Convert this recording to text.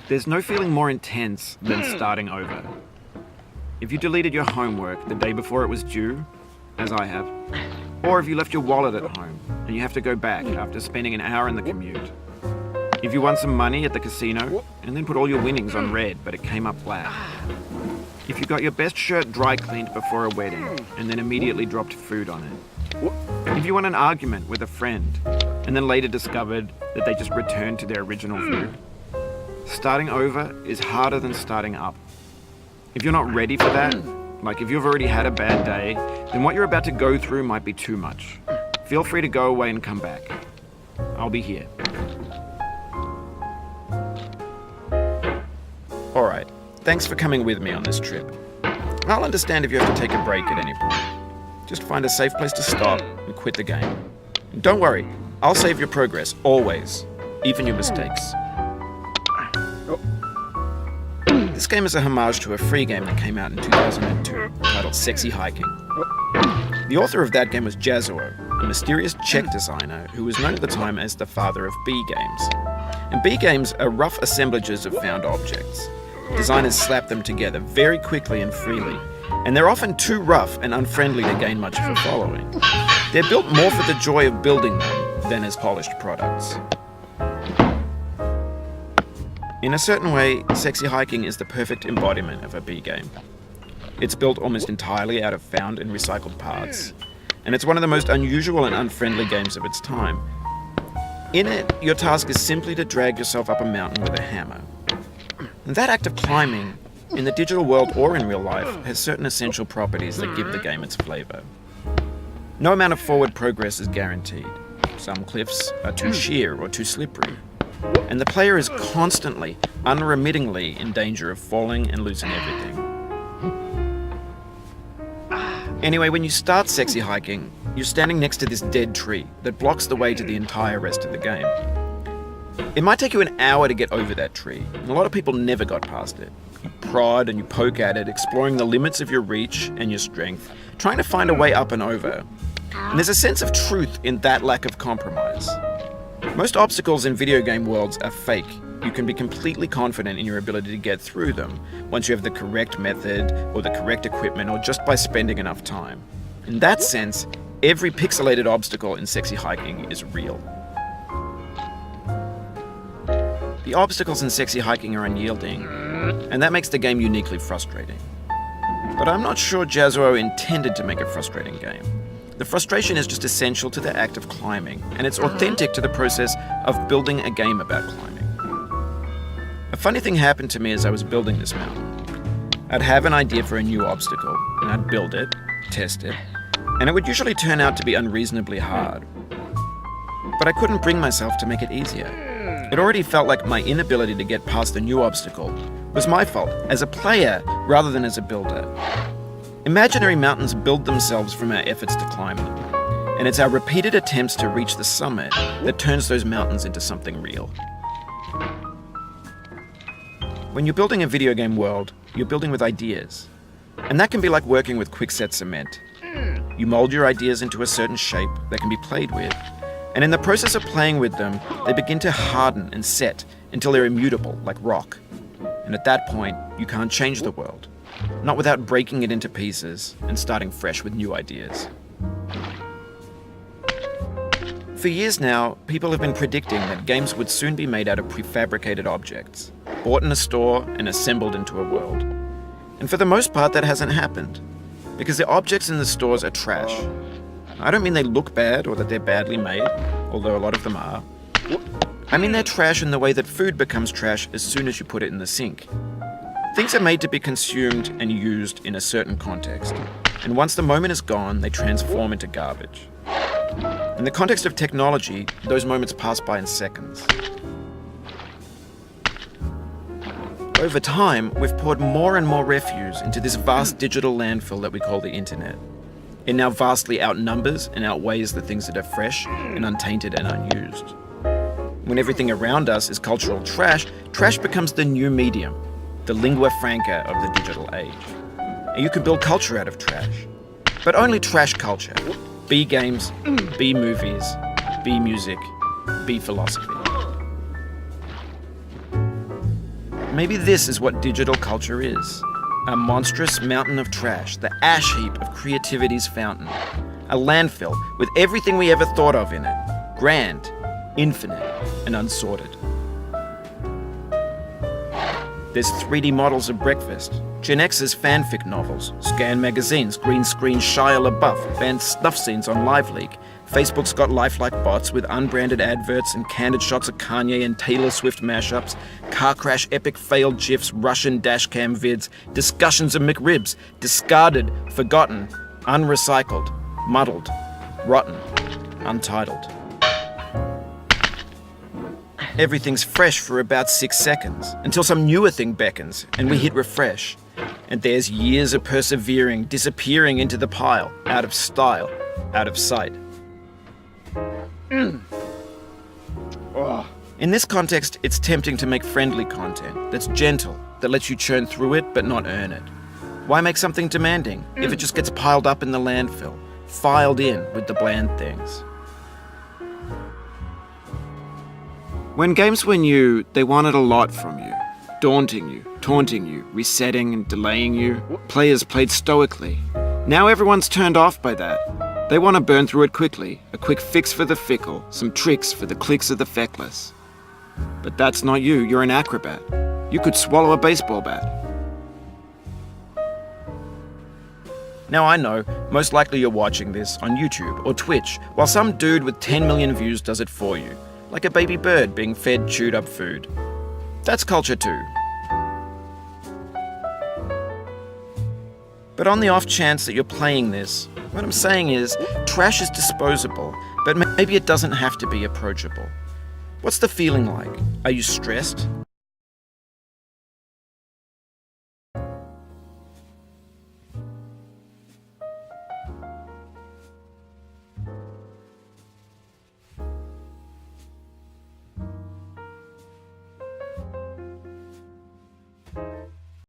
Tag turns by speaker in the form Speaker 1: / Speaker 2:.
Speaker 1: There's no feeling more intense than starting over. If you deleted your homework the day before it was due, as I have, or if you left your wallet at home and you have to go back after spending an hour in the commute. If you won some money at the casino and then put all your winnings on red but it came up black. If you got your best shirt dry cleaned before a wedding and then immediately dropped food on it. If you won an argument with a friend and then later discovered that they just returned to their original view. Starting over is harder than starting up. If you're not ready for that, like if you've already had a bad day, then what you're about to go through might be too much. Feel free to go away and come back. I'll be here. Alright, thanks for coming with me on this trip. I'll understand if you have to take a break at any point. Just find a safe place to stop and quit the game. And don't worry, I'll save your progress, always. Even your mistakes. This game is a homage to a free game that came out in 2002, titled Sexy Hiking. The author of that game was Jazzuo, a mysterious Czech designer who was known at the time as the father of B games. And B games are rough assemblages of found objects. Designers slap them together very quickly and freely, and they're often too rough and unfriendly to gain much of a following. They're built more for the joy of building them than as polished products. In a certain way, Sexy Hiking is the perfect embodiment of a B game. It's built almost entirely out of found and recycled parts, and it's one of the most unusual and unfriendly games of its time. In it, your task is simply to drag yourself up a mountain with a hammer. And that act of climbing, in the digital world or in real life, has certain essential properties that give the game its flavor. No amount of forward progress is guaranteed. Some cliffs are too sheer or too slippery. And the player is constantly, unremittingly in danger of falling and losing everything. Anyway, when you start Sexy Hiking, you're standing next to this dead tree that blocks the way to the entire rest of the game. It might take you an hour to get over that tree, and a lot of people never got past it. You prod and you poke at it, exploring the limits of your reach and your strength, trying to find a way up and over. And there's a sense of truth in that lack of compromise. Most obstacles in video game worlds are fake. You can be completely confident in your ability to get through them once you have the correct method or the correct equipment or just by spending enough time. In that sense, every pixelated obstacle in Sexy Hiking is real. The obstacles in Sexy Hiking are unyielding, and that makes the game uniquely frustrating. But I'm not sure Jazzuo intended to make a frustrating game. The frustration is just essential to the act of climbing, and it's authentic to the process of building a game about climbing. A funny thing happened to me as I was building this mountain. I'd have an idea for a new obstacle, and I'd build it, test it, and it would usually turn out to be unreasonably hard. But I couldn't bring myself to make it easier. It already felt like my inability to get past the new obstacle was my fault as a player rather than as a builder. Imaginary mountains build themselves from our efforts to climb them, and it's our repeated attempts to reach the summit that turns those mountains into something real. When you're building a video game world, you're building with ideas, and that can be like working with quickset cement. You mold your ideas into a certain shape that can be played with, and in the process of playing with them, they begin to harden and set until they're immutable, like rock. And at that point, you can't change the world. Not without breaking it into pieces and starting fresh with new ideas. For years now, people have been predicting that games would soon be made out of prefabricated objects, bought in a store and assembled into a world. And for the most part, that hasn't happened, because the objects in the stores are trash. I don't mean they look bad or that they're badly made, although a lot of them are. I mean they're trash in the way that food becomes trash as soon as you put it in the sink. Things are made to be consumed and used in a certain context, and once the moment is gone, they transform into garbage. In the context of technology, those moments pass by in seconds. Over time, we've poured more and more refuse into this vast digital landfill that we call the internet. It now vastly outnumbers and outweighs the things that are fresh and untainted and unused. When everything around us is cultural trash, trash becomes the new medium, the lingua franca of the digital age. And you can build culture out of trash, but only trash culture. B games, B movies, B music, B philosophy. Maybe this is what digital culture is. A monstrous mountain of trash, the ash heap of creativity's fountain. A landfill with everything we ever thought of in it. Grand, infinite, and unsorted. There's 3D models of breakfast, Gen X's fanfic novels, scan magazines, green screen Shia LaBeouf, banned snuff scenes on LiveLeak. Facebook's got lifelike bots with unbranded adverts and candid shots of Kanye and Taylor Swift mashups, car crash epic failed GIFs, Russian dashcam vids, discussions of McRibs, discarded, forgotten, unrecycled, muddled, rotten, untitled. Everything's fresh for about 6 seconds, until some newer thing beckons, and we hit refresh. And there's years of persevering, disappearing into the pile, out of style, out of sight. In this context, it's tempting to make friendly content that's gentle, that lets you churn through it but not earn it. Why make something demanding if it just gets piled up in the landfill, filed in with the bland things? When games were new, they wanted a lot from you. Daunting you, taunting you, resetting and delaying you. Players played stoically. Now everyone's turned off by that. They want to burn through it quickly, a quick fix for the fickle, some tricks for the clicks of the feckless. But that's not you, you're an acrobat. You could swallow a baseball bat. Now I know, most likely you're watching this on YouTube or Twitch, while some dude with 10 million views does it for you. Like a baby bird being fed chewed up food. That's culture too. But on the off chance that you're playing this, what I'm saying is, trash is disposable, but maybe it doesn't have to be approachable. What's the feeling like? Are you stressed?